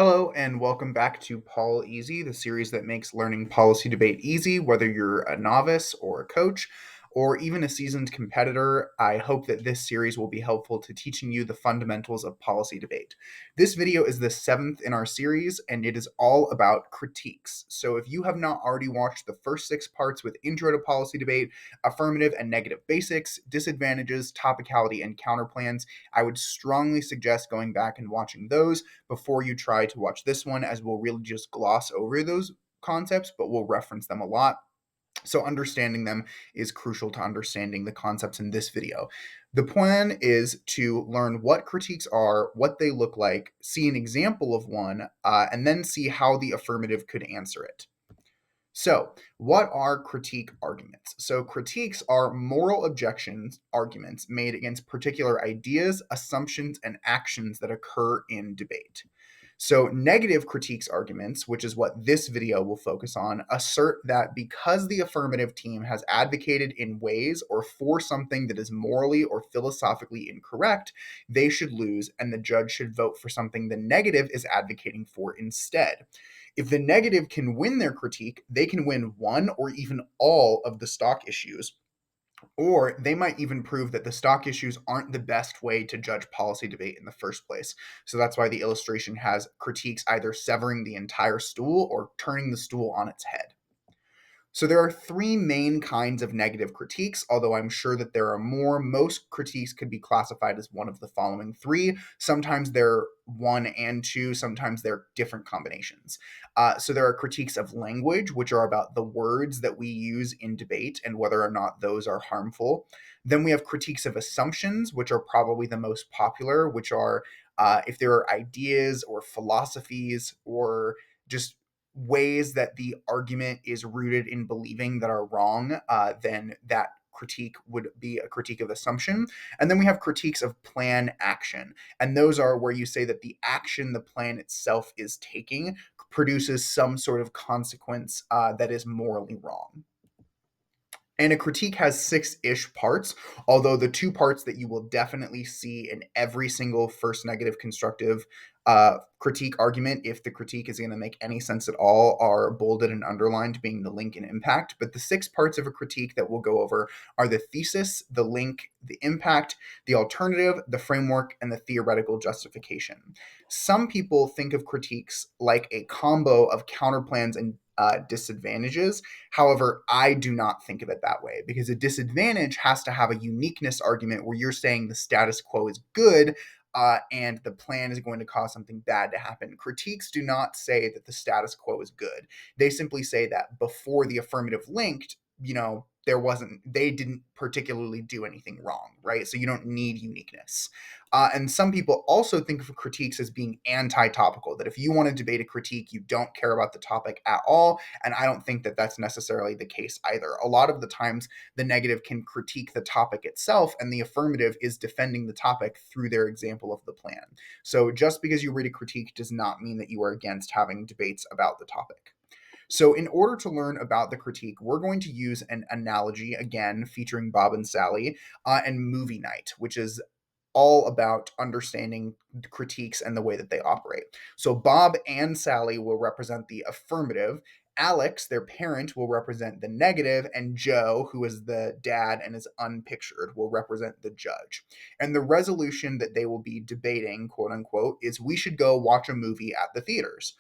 Hello, and welcome back to Poleasy, the series that makes learning policy debate easy, whether you're a novice or a coach or even a seasoned competitor. I hope that this series will be helpful to teaching you the fundamentals of policy debate. This video is the seventh in our series, and it is all about critiques. So if you have not already watched the first 6 parts with Intro to Policy Debate, Affirmative and Negative Basics, Disadvantages, Topicality, and Counterplans, I would strongly suggest going back and watching those before you try to watch this one, as we'll really just gloss over those concepts, but we'll reference them a lot. So understanding them is crucial to understanding the concepts in this video. The plan is to learn what critiques are, what they look like, see an example of one, and then see how the affirmative could answer it. So, what are critique arguments? So, critiques are moral objections arguments made against particular ideas, assumptions, and actions that occur in debate. So, negative critiques arguments, which is what this video will focus on, assert that because the affirmative team has advocated in ways or for something that is morally or philosophically incorrect, they should lose and the judge should vote for something the negative is advocating for instead. If the negative can win their critique, they can win one or even all of the stock issues, or they might even prove that the stock issues aren't the best way to judge policy debate in the first place. So that's why the illustration has critiques either severing the entire stool or turning the stool on its head. So there are 3 main kinds of negative critiques, although I'm sure that there are more. Most critiques could be classified as one of the following 3. Sometimes they're 1 and 2, sometimes they're different combinations. So there are critiques of language, which are about the words that we use in debate and whether or not those are harmful. Then we have critiques of assumptions, which are probably the most popular, which are if there are ideas or philosophies or just ways that the argument is rooted in believing that are wrong, then that critique would be a critique of assumption. And then we have critiques of plan action. And those are where you say that the action the plan itself is taking produces some sort of consequence that is morally wrong. And a critique has 6-ish parts, although the 2 parts that you will definitely see in every single first negative constructive critique argument, if the critique is going to make any sense at all, are bolded and underlined, being the link and impact. But the 6 parts of a critique that we'll go over are the thesis, the link, the impact, the alternative, the framework, and the theoretical justification. Some people think of critiques like a combo of counterplans and disadvantages. However, I do not think of it that way, because a disadvantage has to have a uniqueness argument where you're saying the status quo is good, and the plan is going to cause something bad to happen. Critiques do not say that the status quo is good. They simply say that before the affirmative linked, they didn't particularly do anything wrong, right? So you don't need uniqueness. And some people also think of critiques as being anti-topical, that if you want to debate a critique, you don't care about the topic at all. And I don't think that that's necessarily the case either. A lot of the times, the negative can critique the topic itself, and the affirmative is defending the topic through their example of the plan. So just because you read a critique does not mean that you are against having debates about the topic. So in order to learn about the critique, we're going to use an analogy, again, featuring Bob and Sally, and movie night, which is all about understanding critiques and the way that they operate. So Bob and Sally will represent the affirmative. Alex, their parent, will represent the negative, and Joe, who is the dad and is unpictured, will represent the judge. And the resolution that they will be debating, quote unquote, is we should go watch a movie at the theaters.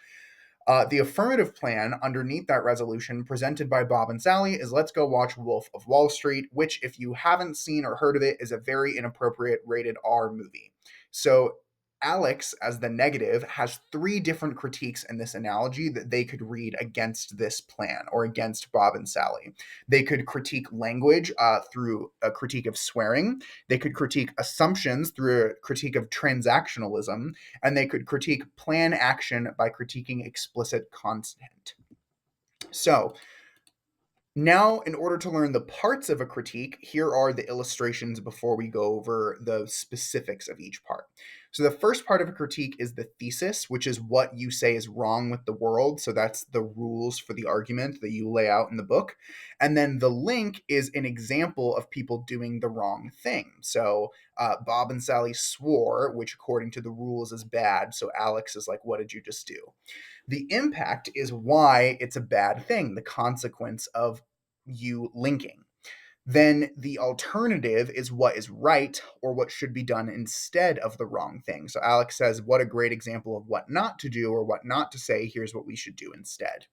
The affirmative plan underneath that resolution presented by Bob and Sally is let's go watch Wolf of Wall Street, which, if you haven't seen or heard of it, is a very inappropriate rated R movie. So Alex, as the negative, has 3 different critiques in this analogy that they could read against this plan or against Bob and Sally. They could critique language through a critique of swearing. They could critique assumptions through a critique of transactionalism, and they could critique plan action by critiquing explicit content. So now, in order to learn the parts of a critique, here are the illustrations before we go over the specifics of each part. So the first part of a critique is the thesis, which is what you say is wrong with the world. So that's the rules for the argument that you lay out in the book. And then the link is an example of people doing the wrong thing. So Bob and Sally swore, which according to the rules is bad. So Alex is like, what did you just do? The impact is why it's a bad thing, the consequence of you linking. Then the alternative is what is right or what should be done instead of the wrong thing. So Alex says, what a great example of what not to do or what not to say. Here's what we should do instead.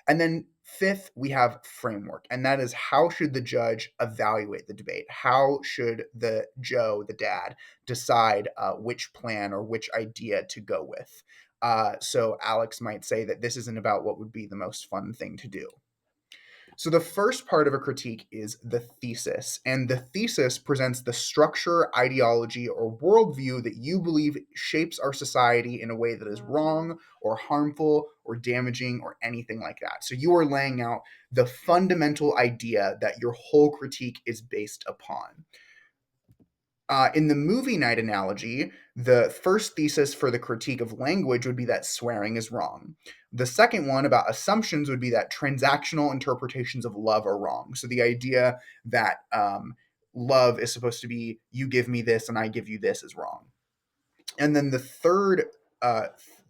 And then fifth, we have framework, and that is how should the judge evaluate the debate? How should the Joe, the dad, decide which plan or which idea to go with? So Alex might say that this isn't about what would be the most fun thing to do. So the first part of a critique is the thesis, and the thesis presents the structure, ideology, or worldview that you believe shapes our society in a way that is wrong or harmful or damaging or anything like that. So you are laying out the fundamental idea that your whole critique is based upon. In the movie night analogy, the first thesis for the critique of language would be that swearing is wrong. The second one about assumptions would be that transactional interpretations of love are wrong. So the idea that love is supposed to be you give me this and I give you this is wrong. And then the third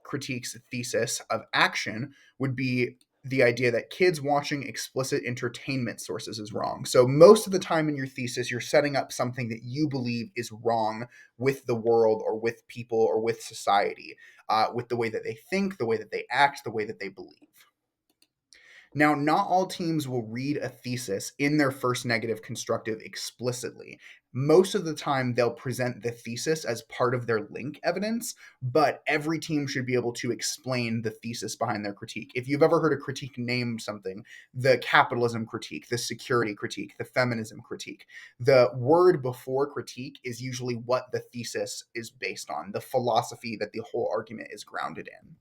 critique's thesis of action would be the idea that kids watching explicit entertainment sources is wrong. So most of the time in your thesis, you're setting up something that you believe is wrong with the world or with people or with society, with the way that they think, the way that they act, the way that they believe. Now, not all teams will read a thesis in their first negative constructive explicitly. Most of the time, they'll present the thesis as part of their link evidence, but every team should be able to explain the thesis behind their critique. If you've ever heard a critique named something, the capitalism critique, the security critique, the feminism critique, the word before critique is usually what the thesis is based on, the philosophy that the whole argument is grounded in.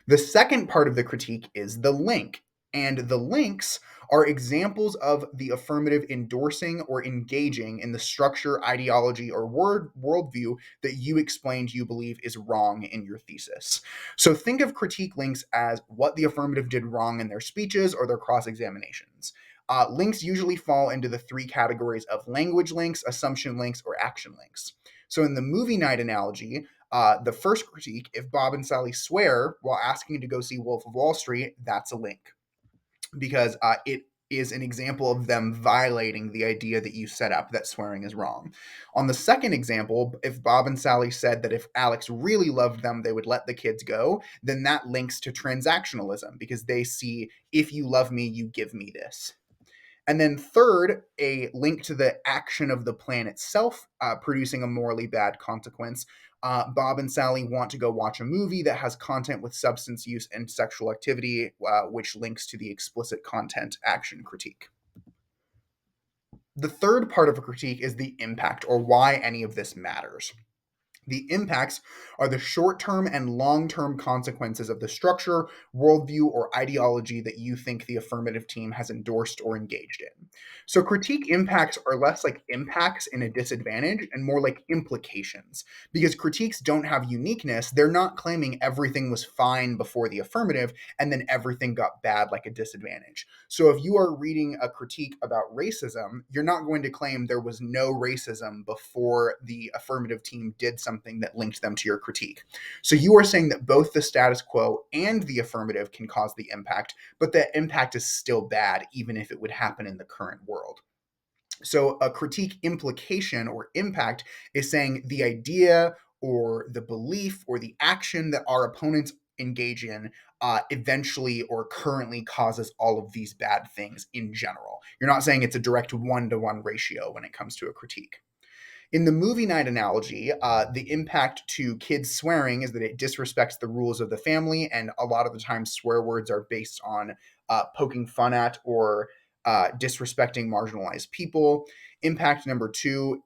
The second part of the critique is the link. And the links are examples of the affirmative endorsing or engaging in the structure, ideology, or worldview that you explained you believe is wrong in your thesis. So think of critique links as what the affirmative did wrong in their speeches or their cross examinations. Links usually fall into the three categories of language links, assumption links, or action links. So in the movie night analogy, the first critique, if Bob and Sally swear while asking to go see Wolf of Wall Street, that's a link because it is an example of them violating the idea that you set up that swearing is wrong. On the second example, if Bob and Sally said that if Alex really loved them, they would let the kids go, then that links to transactionalism because they see if you love me, you give me this. And then third, a link to the action of the plan itself, producing a morally bad consequence. Bob and Sally want to go watch a movie that has content with substance use and sexual activity, which links to the explicit content action critique. The third part of a critique is the impact, or why any of this matters. The impacts are the short-term and long-term consequences of the structure, worldview, or ideology that you think the affirmative team has endorsed or engaged in. So critique impacts are less like impacts in a disadvantage and more like implications. Because critiques don't have uniqueness, they're not claiming everything was fine before the affirmative and then everything got bad like a disadvantage. So if you are reading a critique about racism, you're not going to claim there was no racism before the affirmative team did something that linked them to your critique. So you are saying that both the status quo and the affirmative can cause the impact, but the impact is still bad, even if it would happen in the current world. So a critique implication or impact is saying the idea or the belief or the action that our opponents engage in eventually or currently causes all of these bad things in general. You're not saying it's a direct one-to-one ratio when it comes to a critique. In the movie night analogy, the impact to kids swearing is that it disrespects the rules of the family, and a lot of the time swear words are based on poking fun at or disrespecting marginalized people. Impact number 2,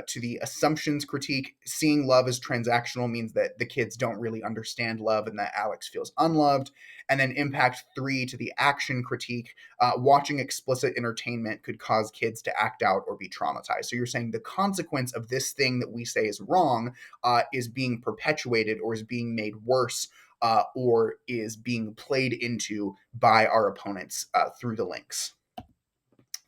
to the assumptions critique, seeing love as transactional means that the kids don't really understand love and that Alex feels unloved. And then impact 3, to the action critique, watching explicit entertainment could cause kids to act out or be traumatized. So you're saying the consequence of this thing that we say is wrong is being perpetuated or is being made worse, or is being played into by our opponents through the links.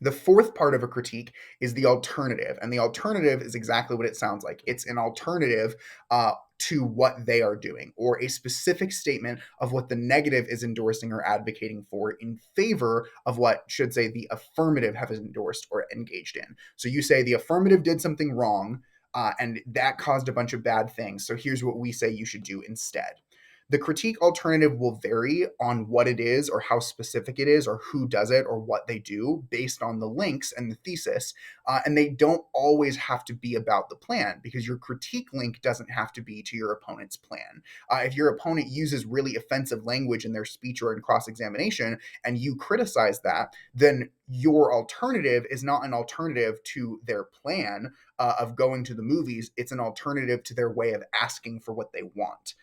The fourth part of a critique is the alternative. And the alternative is exactly what it sounds like. It's an alternative to what they are doing, or a specific statement of what the negative is endorsing or advocating for in favor of what, should say, the affirmative have endorsed or engaged in. So you say the affirmative did something wrong, and that caused a bunch of bad things. So here's what we say you should do instead. The critique alternative will vary on what it is or how specific it is or who does it or what they do based on the links and the thesis. And they don't always have to be about the plan, because your critique link doesn't have to be to your opponent's plan. If your opponent uses really offensive language in their speech or in cross-examination and you criticize that, then your alternative is not an alternative to their plan of going to the movies. It's an alternative to their way of asking for what they want.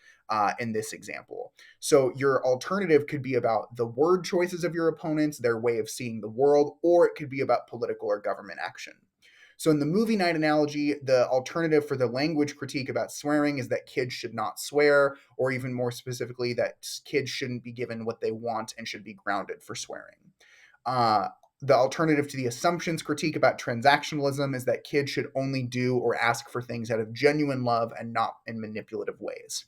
In this example. So your alternative could be about the word choices of your opponents, their way of seeing the world, or it could be about political or government action. So in the movie night analogy, the alternative for the language critique about swearing is that kids should not swear, or even more specifically, that kids shouldn't be given what they want and should be grounded for swearing. The alternative to the assumptions critique about transactionalism is that kids should only do or ask for things out of genuine love and not in manipulative ways.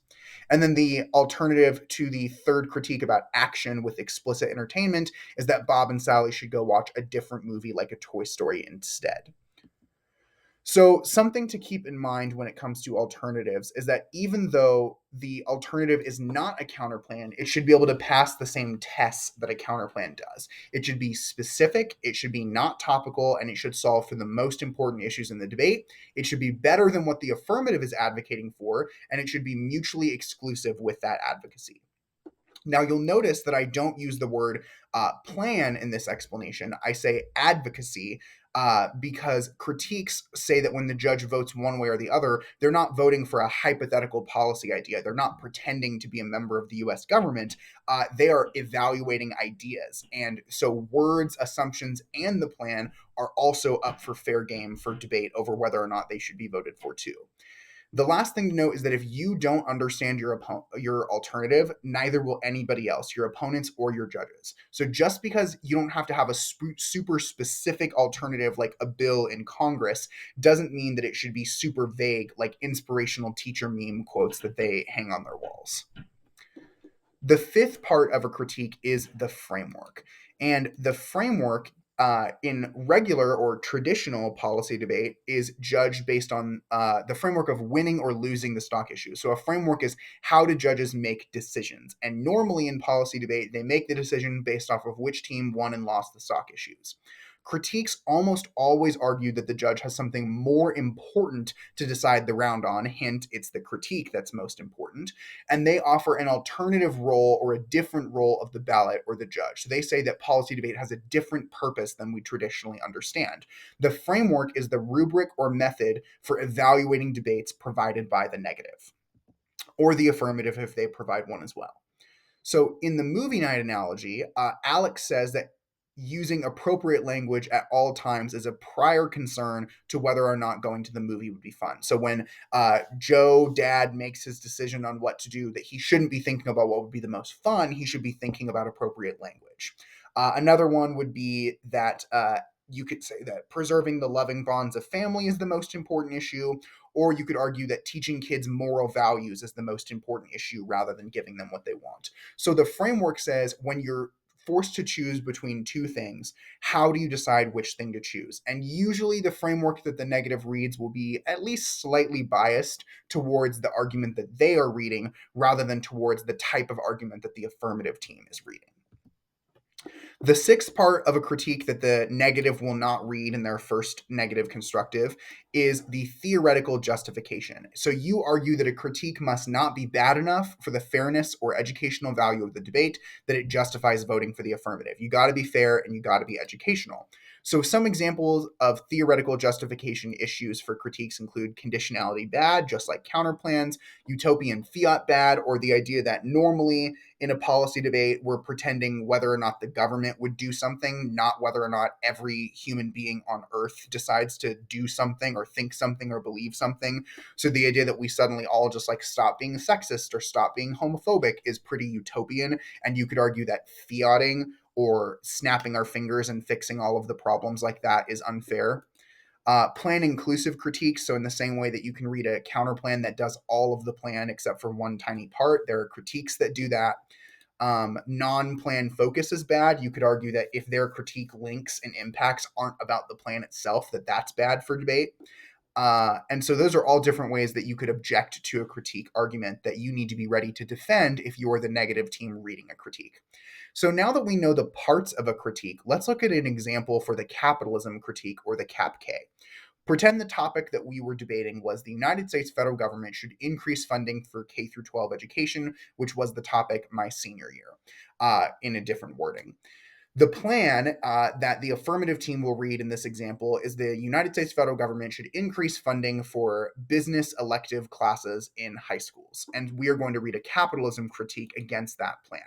And then the alternative to the third critique about action with explicit entertainment is that Bob and Sally should go watch a different movie like a Toy Story instead. So something to keep in mind when it comes to alternatives is that even though the alternative is not a counterplan, it should be able to pass the same tests that a counterplan does. It should be specific, it should be not topical, and it should solve for the most important issues in the debate. It should be better than what the affirmative is advocating for, and it should be mutually exclusive with that advocacy. Now, you'll notice that I don't use the word plan in this explanation. I say advocacy, because critiques say that when the judge votes one way or the other, they're not voting for a hypothetical policy idea. They're not pretending to be a member of the US government. They are evaluating ideas. And so words, assumptions, and the plan are also up for fair game for debate over whether or not they should be voted for too. The last thing to note is that if you don't understand your alternative, neither will anybody else, your opponents or your judges. So just because you don't have to have a super specific alternative like a bill in Congress doesn't mean that it should be super vague like inspirational teacher meme quotes that they hang on their walls. The fifth part of a critique is the framework. And the framework in regular or traditional policy debate is judged based on the framework of winning or losing the stock issue. So a framework is how do judges make decisions? And normally in policy debate, they make the decision based off of which team won and lost the stock issues. Critiques almost always argue that the judge has something more important to decide the round on. Hint, it's the critique that's most important. And they offer an alternative role or a different role of the ballot or the judge. So they say that policy debate has a different purpose than we traditionally understand. The framework is the rubric or method for evaluating debates provided by the negative, or the affirmative if they provide one as well. So in the movie night analogy, Alex says that using appropriate language at all times is a prior concern to whether or not going to the movie would be fun. So when Joe, dad, makes his decision on what to do, that he shouldn't be thinking about what would be the most fun. He should be thinking about appropriate language. Another one would be that you could say that preserving the loving bonds of family is the most important issue, or you could argue that teaching kids moral values is the most important issue rather than giving them what they want. So the framework says when you're forced to choose between two things, how do you decide which thing to choose? And usually the framework that the negative reads will be at least slightly biased towards the argument that they are reading rather than towards the type of argument that the affirmative team is reading. The sixth part of a critique that the negative will not read in their first negative constructive is the theoretical justification. So you argue that a critique must not be bad enough for the fairness or educational value of the debate that it justifies voting for the affirmative. You got to be fair and you got to be educational. So some examples of theoretical justification issues for critiques include conditionality bad, just like counterplans, utopian fiat bad, or the idea that normally in a policy debate, we're pretending whether or not the government would do something, not whether or not every human being on earth decides to do something or think something or believe something. So the idea that we suddenly all just like stop being sexist or stop being homophobic is pretty utopian. And you could argue that fiating or snapping our fingers and fixing all of the problems like that is unfair. Plan inclusive critiques. So in the same way that you can read a counterplan that does all of the plan except for one tiny part, there are critiques that do that. Non-plan focus is bad. You could argue that if their critique links and impacts aren't about the plan itself, that's bad for debate. And so those are all different ways that you could object to a critique argument that you need to be ready to defend if you're the negative team reading a critique. So now that we know the parts of a critique, let's look at an example for the capitalism critique, or the Cap-K. Pretend the topic that we were debating was the United States federal government should increase funding for K through 12 education, which was the topic my senior year, in a different wording. The plan that the affirmative team will read in this example is the United States federal government should increase funding for business elective classes in high schools. And we are going to read a capitalism critique against that plan,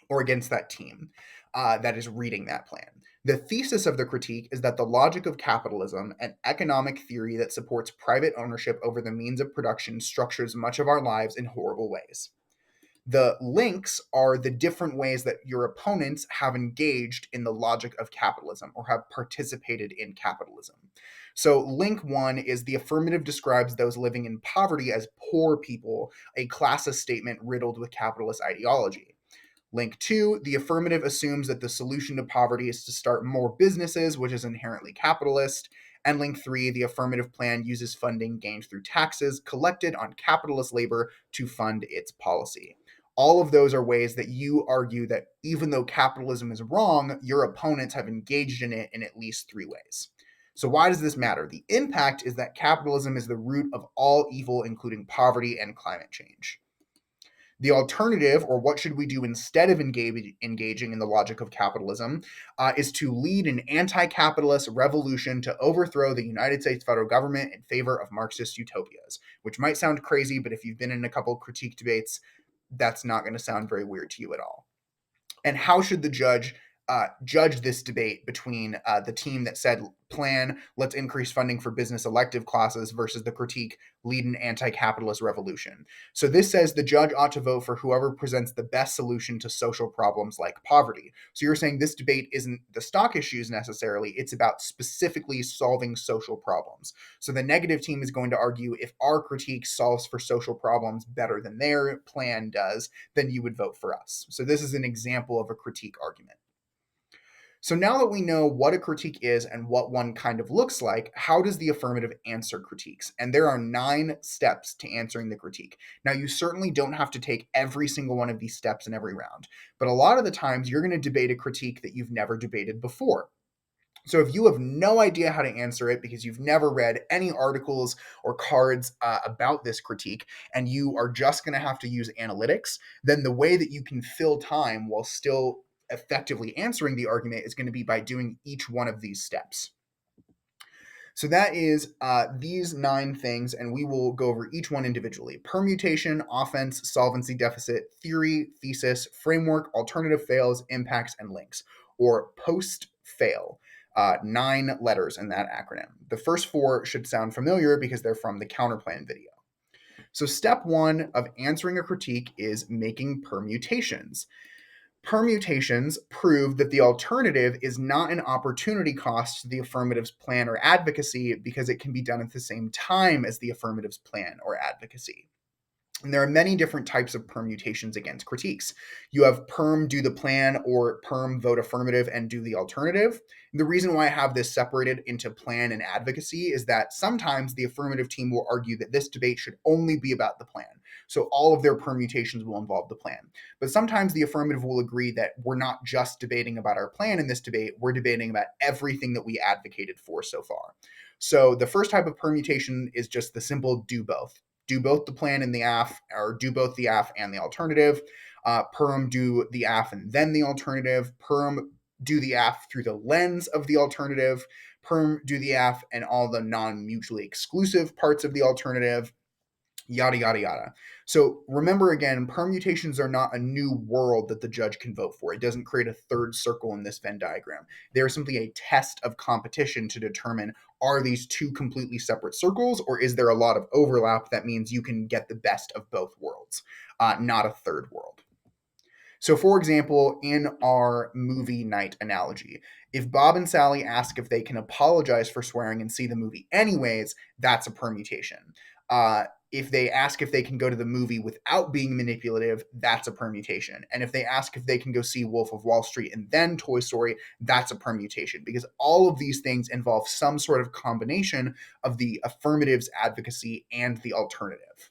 or against that team that is reading that plan. The thesis of the critique is that the logic of capitalism, an economic theory that supports private ownership over the means of production, structures much of our lives in horrible ways. The links are the different ways that your opponents have engaged in the logic of capitalism or have participated in capitalism. So, link one is the affirmative describes those living in poverty as poor people, a classist statement riddled with capitalist ideology. Link two, the affirmative assumes that the solution to poverty is to start more businesses, which is inherently capitalist. And link three, the affirmative plan uses funding gained through taxes collected on capitalist labor to fund its policy. All of those are ways that you argue that even though capitalism is wrong, your opponents have engaged in it in at least three ways. So why does this matter? The impact is that capitalism is the root of all evil, including poverty and climate change. The alternative, or what should we do instead of engaging in the logic of capitalism, is to lead an anti-capitalist revolution to overthrow the United States federal government in favor of Marxist utopias, which might sound crazy, but if you've been in a couple critique debates, that's not going to sound very weird to you at all. And how should the judge judge this debate between the team that said plan, let's increase funding for business elective classes, versus the critique, lead an anti-capitalist revolution? So this says the judge ought to vote for whoever presents the best solution to social problems like poverty. So you're saying this debate isn't the stock issues necessarily, it's about specifically solving social problems. So the negative team is going to argue if our critique solves for social problems better than their plan does, then you would vote for us. So this is an example of a critique argument. So now that we know what a critique is and what one kind of looks like, how does the affirmative answer critiques? And there are 9 steps to answering the critique. Now, you certainly don't have to take every single one of these steps in every round, but a lot of the times you're going to debate a critique that you've never debated before. So if you have no idea how to answer it because you've never read any articles or cards about this critique, and you are just going to have to use analytics, then the way that you can fill time while still effectively answering the argument is going to be by doing each one of these steps. So that is these 9 things, and we will go over each one individually. Permutation, offense, solvency deficit, theory, thesis, framework, alternative fails, impacts, and links, or post-fail. 9 letters in that acronym. The first 4 should sound familiar because they're from the counterplan video. So step 1 of answering a critique is making permutations. Permutations prove that the alternative is not an opportunity cost to the affirmative's plan or advocacy because it can be done at the same time as the affirmative's plan or advocacy. And there are many different types of permutations against critiques. You have perm do the plan, or perm vote affirmative and do the alternative. And the reason why I have this separated into plan and advocacy is that sometimes the affirmative team will argue that this debate should only be about the plan. So all of their permutations will involve the plan. But sometimes the affirmative will agree that we're not just debating about our plan in this debate, we're debating about everything that we advocated for so far. So the first type of permutation is just the simple do both. Do both the plan and the AF, or do both the AF and the alternative. Perm do the AF and then the alternative. Perm do the aff through the lens of the alternative, perm do the aff and all the non-mutually exclusive parts of the alternative, yada, yada, yada. So remember again, permutations are not a new world that the judge can vote for. It doesn't create a third circle in this Venn diagram. They are simply a test of competition to determine, are these two completely separate circles, or is there a lot of overlap that means you can get the best of both worlds, not a third world. So, for example, in our movie night analogy, if Bob and Sally ask if they can apologize for swearing and see the movie anyways, that's a permutation. If they ask if they can go to the movie without being manipulative, that's a permutation. And if they ask if they can go see Wolf of Wall Street and then Toy Story, that's a permutation, because all of these things involve some sort of combination of the affirmative's advocacy and the alternative.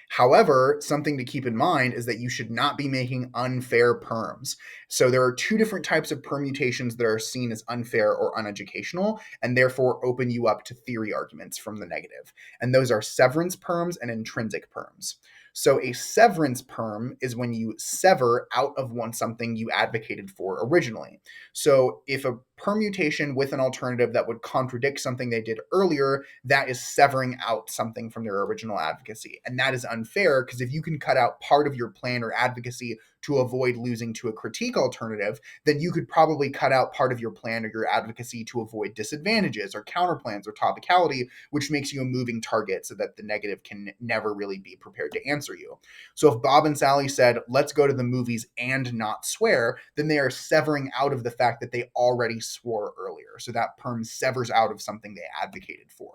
However, something to keep in mind is that you should not be making unfair perms. So there are two different types of permutations that are seen as unfair or uneducational, and therefore open you up to theory arguments from the negative. And those are severance perms and intrinsic perms. So a severance perm is when you sever out of something you advocated for originally. So if a permutation with an alternative that would contradict something they did earlier, that is severing out something from their original advocacy. And that is unfair, because if you can cut out part of your plan or advocacy to avoid losing to a critique alternative, then you could probably cut out part of your plan or your advocacy to avoid disadvantages or counterplans or topicality, which makes you a moving target so that the negative can never really be prepared to answer you. So if Bob and Sally said, let's go to the movies and not swear, then they are severing out of the fact that they already swore earlier. So that perm severs out of something they advocated for.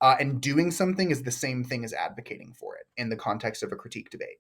And doing something is the same thing as advocating for it in the context of a critique debate.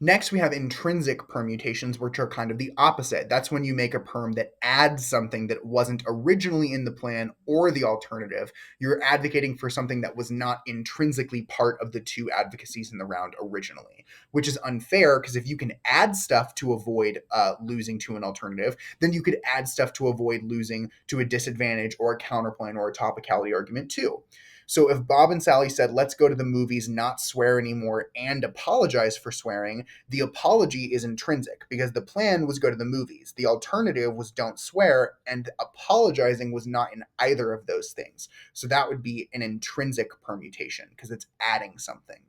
Next, we have intrinsic permutations, which are kind of the opposite. That's when you make a perm that adds something that wasn't originally in the plan or the alternative. You're advocating for something that was not intrinsically part of the two advocacies in the round originally, which is unfair, because if you can add stuff to avoid losing to an alternative, then you could add stuff to avoid losing to a disadvantage or a counterplan or a topicality argument too. So if Bob and Sally said, let's go to the movies, not swear anymore, and apologize for swearing, the apology is intrinsic, because the plan was go to the movies. The alternative was don't swear, and apologizing was not in either of those things. So that would be an intrinsic permutation, because it's adding something.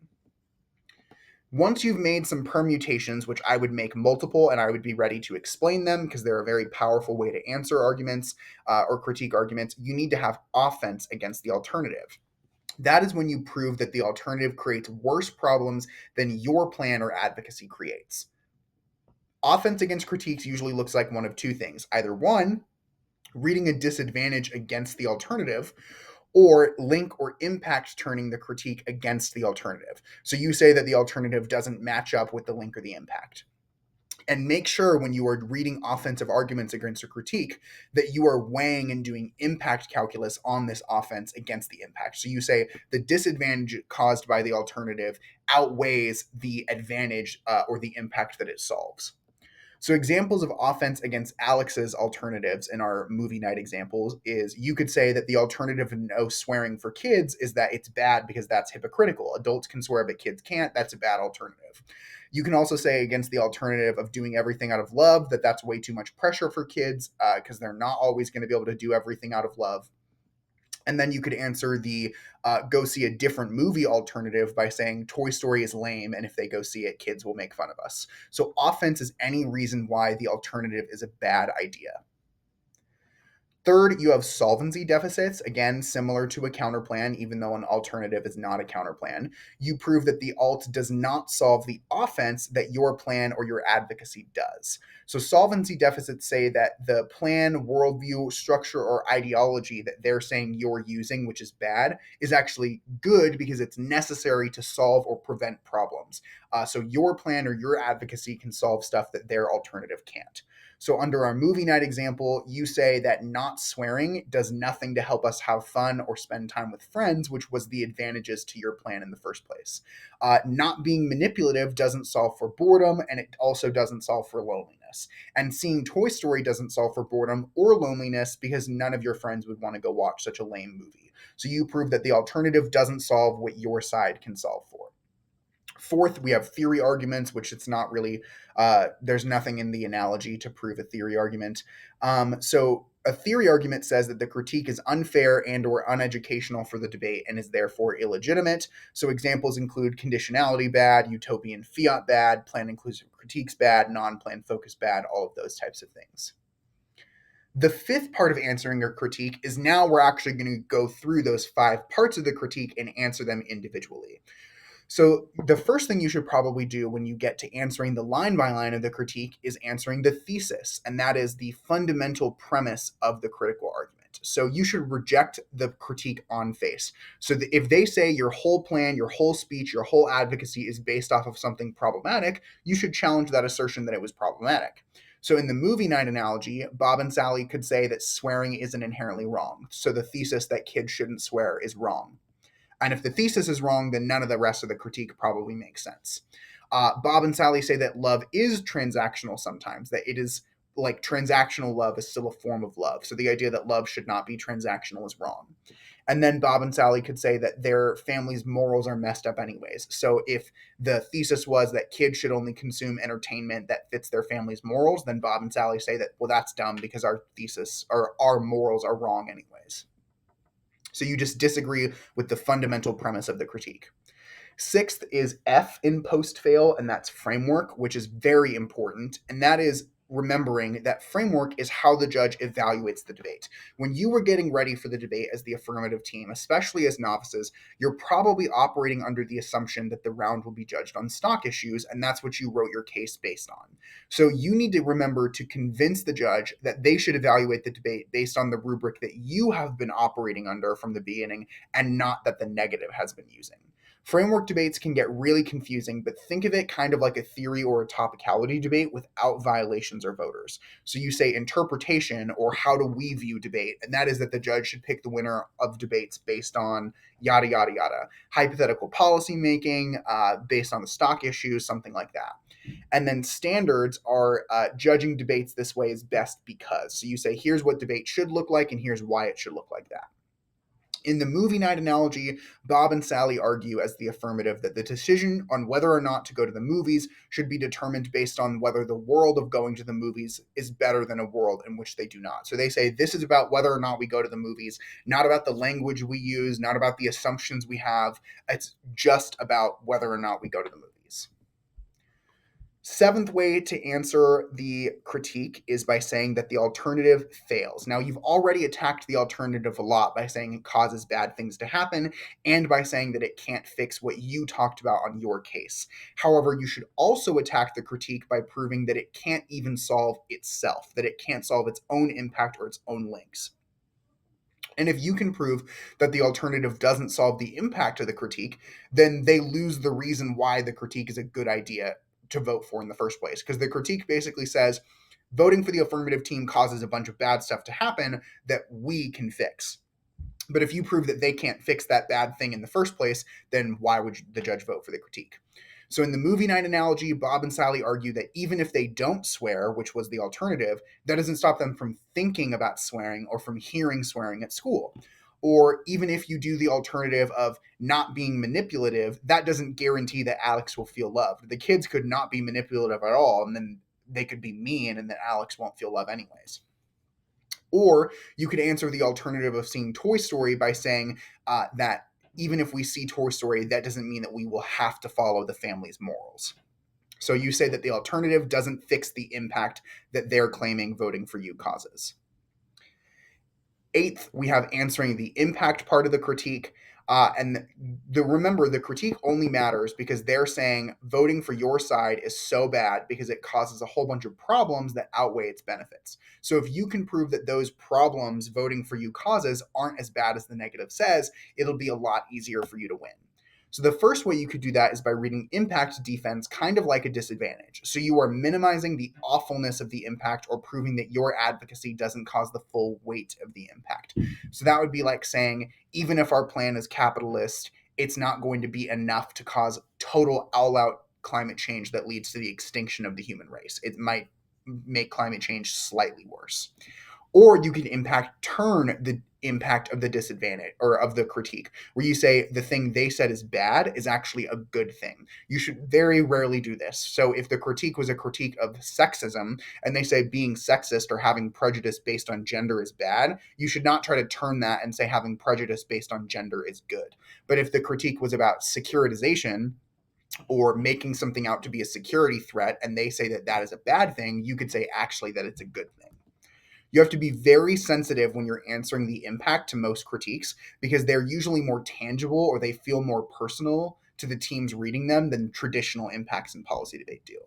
Once you've made some permutations, which I would make multiple, and I would be ready to explain them because they're a very powerful way to answer arguments or critique arguments, you need to have offense against the alternative. That is when you prove that the alternative creates worse problems than your plan or advocacy creates. Offense against critiques usually looks like one of two things. Either one, reading a disadvantage against the alternative, or link or impact turning the critique against the alternative. So you say that the alternative doesn't match up with the link or the impact. And make sure when you are reading offensive arguments against a critique that you are weighing and doing impact calculus on this offense against the impact. So you say the disadvantage caused by the alternative outweighs the advantage or the impact that it solves. So examples of offense against Alex's alternatives in our movie night examples is, you could say that the alternative of no swearing for kids is that it's bad because that's hypocritical. Adults can swear but kids can't. That's a bad alternative. You can also say against the alternative of doing everything out of love that that's way too much pressure for kids because they're not always going to be able to do everything out of love. And then you could answer the go see a different movie alternative by saying Toy Story is lame, and if they go see it, kids will make fun of us. So offense is any reason why the alternative is a bad idea. Third, you have solvency deficits, again, similar to a counterplan, even though an alternative is not a counterplan. You prove that the alt does not solve the offense that your plan or your advocacy does. So solvency deficits say that the plan, worldview, structure, or ideology that they're saying you're using, which is bad, is actually good because it's necessary to solve or prevent problems. So your plan or your advocacy can solve stuff that their alternative can't. So under our movie night example, you say that not swearing does nothing to help us have fun or spend time with friends, which was the advantages to your plan in the first place. Not being manipulative doesn't solve for boredom, and it also doesn't solve for loneliness. And seeing Toy Story doesn't solve for boredom or loneliness because none of your friends would want to go watch such a lame movie. So you prove that the alternative doesn't solve what your side can solve for. Fourth, we have theory arguments, which it's not really, there's nothing in the analogy to prove a theory argument. So a theory argument says that the critique is unfair and or uneducational for the debate and is therefore illegitimate. So examples include conditionality bad, utopian fiat bad, plan inclusive critiques bad, non-plan focus bad, all of those types of things. The fifth part of answering a critique is now we're actually going to go through those 5 parts of the critique and answer them individually. So the first thing you should probably do when you get to answering the line by line of the critique is answering the thesis, and that is the fundamental premise of the critical argument. So you should reject the critique on face. So that if they say your whole plan, your whole speech, your whole advocacy is based off of something problematic, you should challenge that assertion that it was problematic. So in the movie night analogy, Bob and Sally could say that swearing isn't inherently wrong. So the thesis that kids shouldn't swear is wrong. And if the thesis is wrong, then none of the rest of the critique probably makes sense. Bob and Sally say that love is transactional sometimes, that it is like transactional love is still a form of love. So the idea that love should not be transactional is wrong. And then Bob and Sally could say that their family's morals are messed up anyways. So if the thesis was that kids should only consume entertainment that fits their family's morals, then Bob and Sally say that, well, that's dumb because our thesis or our morals are wrong anyways. So you just disagree with the fundamental premise of the critique. Sixth is F in post-fail, and that's framework, which is very important. And that is remembering that framework is how the judge evaluates the debate. When you were getting ready for the debate as the affirmative team, especially as novices, you're probably operating under the assumption that the round will be judged on stock issues, and that's what you wrote your case based on. So you need to remember to convince the judge that they should evaluate the debate based on the rubric that you have been operating under from the beginning and not that the negative has been using. Framework debates can get really confusing, but think of it kind of like a theory or a topicality debate without violations or voters. So you say interpretation or how do we view debate, and that is that the judge should pick the winner of debates based on yada, yada, yada. Hypothetical policy making, based on the stock issues, something like that. And then standards are judging debates this way is best because. So you say, here's what debate should look like, and here's why it should look like that. In the movie night analogy, Bob and Sally argue as the affirmative that the decision on whether or not to go to the movies should be determined based on whether the world of going to the movies is better than a world in which they do not. So they say this is about whether or not we go to the movies, not about the language we use, not about the assumptions we have. It's just about whether or not we go to the movies. Seventh way to answer the critique is by saying that the alternative fails. Now, you've already attacked the alternative a lot by saying it causes bad things to happen and by saying that it can't fix what you talked about on your case. However, you should also attack the critique by proving that it can't even solve itself, that it can't solve its own impact or its own links. And if you can prove that the alternative doesn't solve the impact of the critique, then they lose the reason why the critique is a good idea to vote for in the first place. Because the critique basically says voting for the affirmative team causes a bunch of bad stuff to happen that we can fix. But if you prove that they can't fix that bad thing in the first place, then why would the judge vote for the critique? So in the movie night analogy, Bob and Sally argue that even if they don't swear, which was the alternative, that doesn't stop them from thinking about swearing or from hearing swearing at school. Or even if you do the alternative of not being manipulative, that doesn't guarantee that Alex will feel loved. The kids could not be manipulative at all, and then they could be mean, and then Alex won't feel love anyways. Or you could answer the alternative of seeing Toy Story by saying that even if we see Toy Story, that doesn't mean that we will have to follow the family's morals. So you say that the alternative doesn't fix the impact that they're claiming voting for you causes. Eighth, we have answering the impact part of the critique. Remember, the critique only matters because they're saying voting for your side is so bad because it causes a whole bunch of problems that outweigh its benefits. So if you can prove that those problems voting for you causes aren't as bad as the negative says, it'll be a lot easier for you to win. So the first way you could do that is by reading impact defense kind of like a disadvantage. So you are minimizing the awfulness of the impact or proving that your advocacy doesn't cause the full weight of the impact. So that would be like saying, even if our plan is capitalist, it's not going to be enough to cause total all-out climate change that leads to the extinction of the human race. It might make climate change slightly worse. Or you can impact turn the impact of the disadvantage or of the critique, where you say the thing they said is bad is actually a good thing. You should very rarely do this. So if the critique was a critique of sexism and they say being sexist or having prejudice based on gender is bad, you should not try to turn that and say having prejudice based on gender is good. But if the critique was about securitization or making something out to be a security threat and they say that that is a bad thing, you could say actually that it's a good thing. You have to be very sensitive when you're answering the impact to most critiques because they're usually more tangible or they feel more personal to the teams reading them than traditional impacts in policy debate do.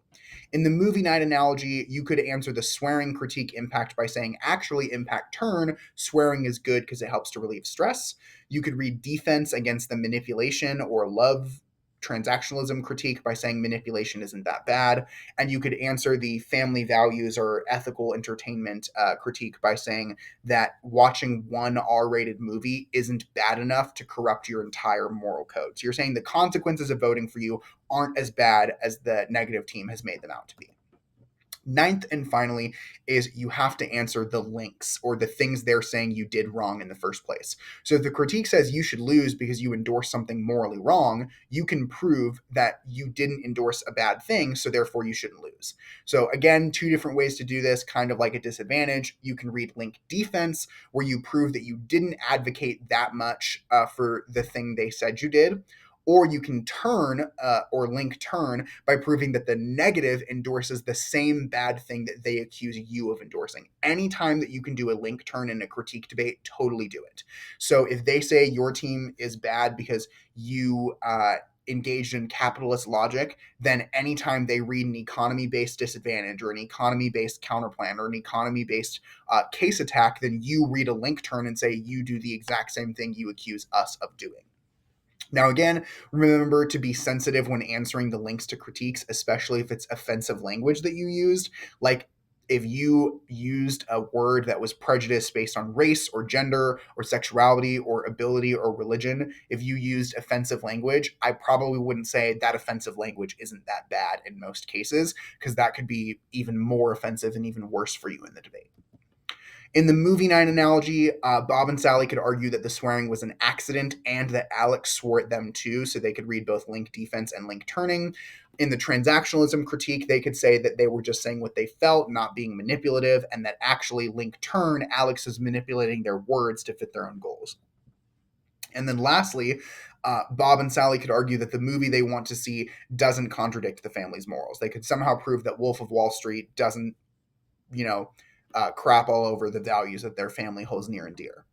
In the movie night analogy, you could answer the swearing critique impact by saying, actually, impact turn, swearing is good because it helps to relieve stress. You could read defense against the manipulation or love transactionalism critique by saying manipulation isn't that bad. And you could answer the family values or ethical entertainment critique by saying that watching one R-rated movie isn't bad enough to corrupt your entire moral code. So you're saying the consequences of voting for you aren't as bad as the negative team has made them out to be. Ninth and finally is you have to answer the links or the things they're saying you did wrong in the first place. So if the critique says you should lose because you endorse something morally wrong, you can prove that you didn't endorse a bad thing, so therefore you shouldn't lose. So again, two different ways to do this, kind of like a disadvantage. You can read link defense, where you prove that you didn't advocate that much for the thing they said you did. Or you can turn or link turn by proving that the negative endorses the same bad thing that they accuse you of endorsing. Anytime that you can do a link turn in a critique debate, totally do it. So if they say your team is bad because you engaged in capitalist logic, then anytime they read an economy-based disadvantage or an economy-based counterplan or an economy-based case attack, then you read a link turn and say you do the exact same thing you accuse us of doing. Now, again, remember to be sensitive when answering the links to critiques, especially if it's offensive language that you used. Like if you used a word that was prejudiced based on race or gender or sexuality or ability or religion, if you used offensive language, I probably wouldn't say that offensive language isn't that bad in most cases, because that could be even more offensive and even worse for you in the debate. In the movie night analogy, Bob and Sally could argue that the swearing was an accident and that Alex swore at them too, so they could read both link defense and link turning. In the transactionalism critique, they could say that they were just saying what they felt, not being manipulative, and that actually link turn, Alex is manipulating their words to fit their own goals. And then lastly, Bob and Sally could argue that the movie they want to see doesn't contradict the family's morals. They could somehow prove that Wolf of Wall Street doesn't, crap all over the values that their family holds near and dear.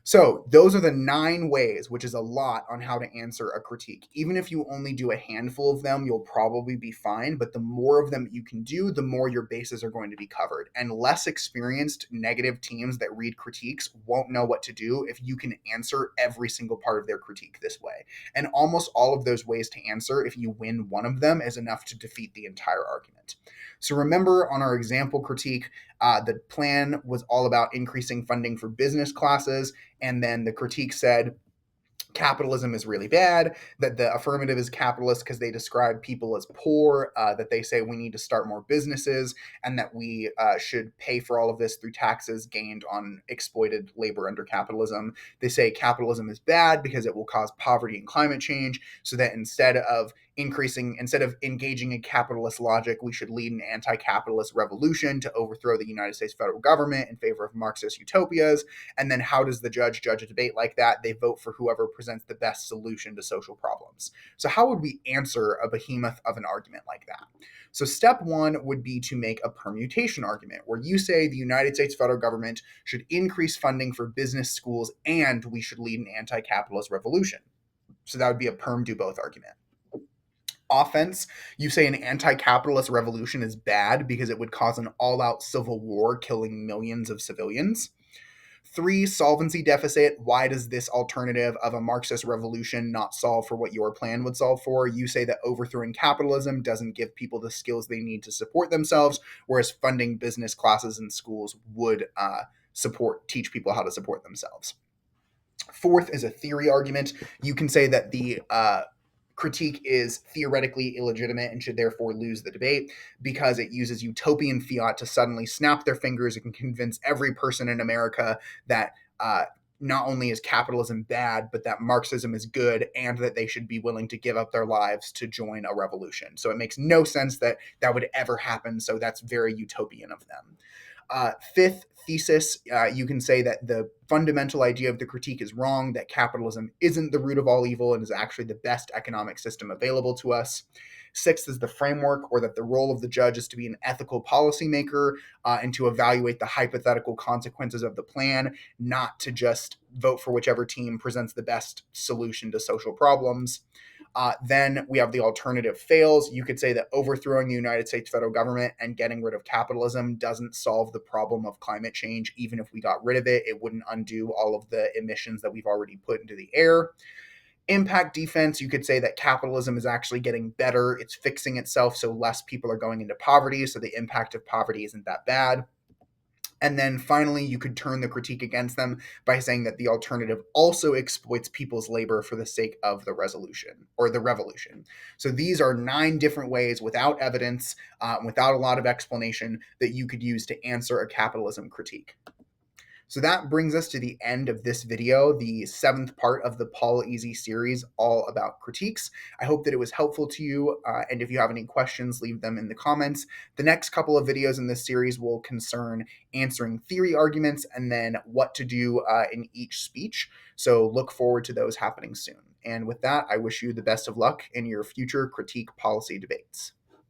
So those are the 9 ways, which is a lot, on how to answer a critique. Even if you only do a handful of them, you'll probably be fine. But the more of them you can do, the more your bases are going to be covered. And less experienced negative teams that read critiques won't know what to do if you can answer every single part of their critique this way. And almost all of those ways to answer, if you win one of them, is enough to defeat the entire argument. So remember, on our example critique, the plan was all about increasing funding for business classes. And then the critique said capitalism is really bad, that the affirmative is capitalist because they describe people as poor, that they say we need to start more businesses, and that we should pay for all of this through taxes gained on exploited labor under capitalism. They say capitalism is bad because it will cause poverty and climate change, so that instead of engaging in capitalist logic, we should lead an anti-capitalist revolution to overthrow the United States federal government in favor of Marxist utopias. And then how does the judge a debate like that? They vote for whoever presents the best solution to social problems. So how would we answer a behemoth of an argument like that? So step 1 would be to make a permutation argument, where you say the United States federal government should increase funding for business schools and we should lead an anti-capitalist revolution. So that would be a perm do both argument. Offense, you say an anti-capitalist revolution is bad because it would cause an all-out civil war, killing millions of civilians. 3, solvency deficit. Why does this alternative of a Marxist revolution not solve for what your plan would solve for? You say that overthrowing capitalism doesn't give people the skills they need to support themselves, whereas funding business classes and schools would teach people how to support themselves. 4th is a theory argument. You can say that the critique is theoretically illegitimate and should therefore lose the debate because it uses utopian fiat to suddenly snap their fingers and convince every person in America that not only is capitalism bad, but that Marxism is good and that they should be willing to give up their lives to join a revolution. So it makes no sense that that would ever happen. So that's very utopian of them. Fifth thesis, you can say that the fundamental idea of the critique is wrong, that capitalism isn't the root of all evil and is actually the best economic system available to us. Sixth is the framework, or that the role of the judge is to be an ethical policymaker and to evaluate the hypothetical consequences of the plan, not to just vote for whichever team presents the best solution to social problems. Then we have the alternative fails. You could say that overthrowing the United States federal government and getting rid of capitalism doesn't solve the problem of climate change. Even if we got rid of it, it wouldn't undo all of the emissions that we've already put into the air. Impact defense, you could say that capitalism is actually getting better. It's fixing itself, so less people are going into poverty, so the impact of poverty isn't that bad. And then finally, you could turn the critique against them by saying that the alternative also exploits people's labor for the sake of the resolution or the revolution. So these are 9 different ways without evidence, without a lot of explanation, that you could use to answer a capitalism critique. So that brings us to the end of this video, the 7th part of the Poleasy series, all about critiques. I hope that it was helpful to you, and if you have any questions, leave them in the comments. The next couple of videos in this series will concern answering theory arguments and then what to do in each speech. So look forward to those happening soon. And with that, I wish you the best of luck in your future critique policy debates.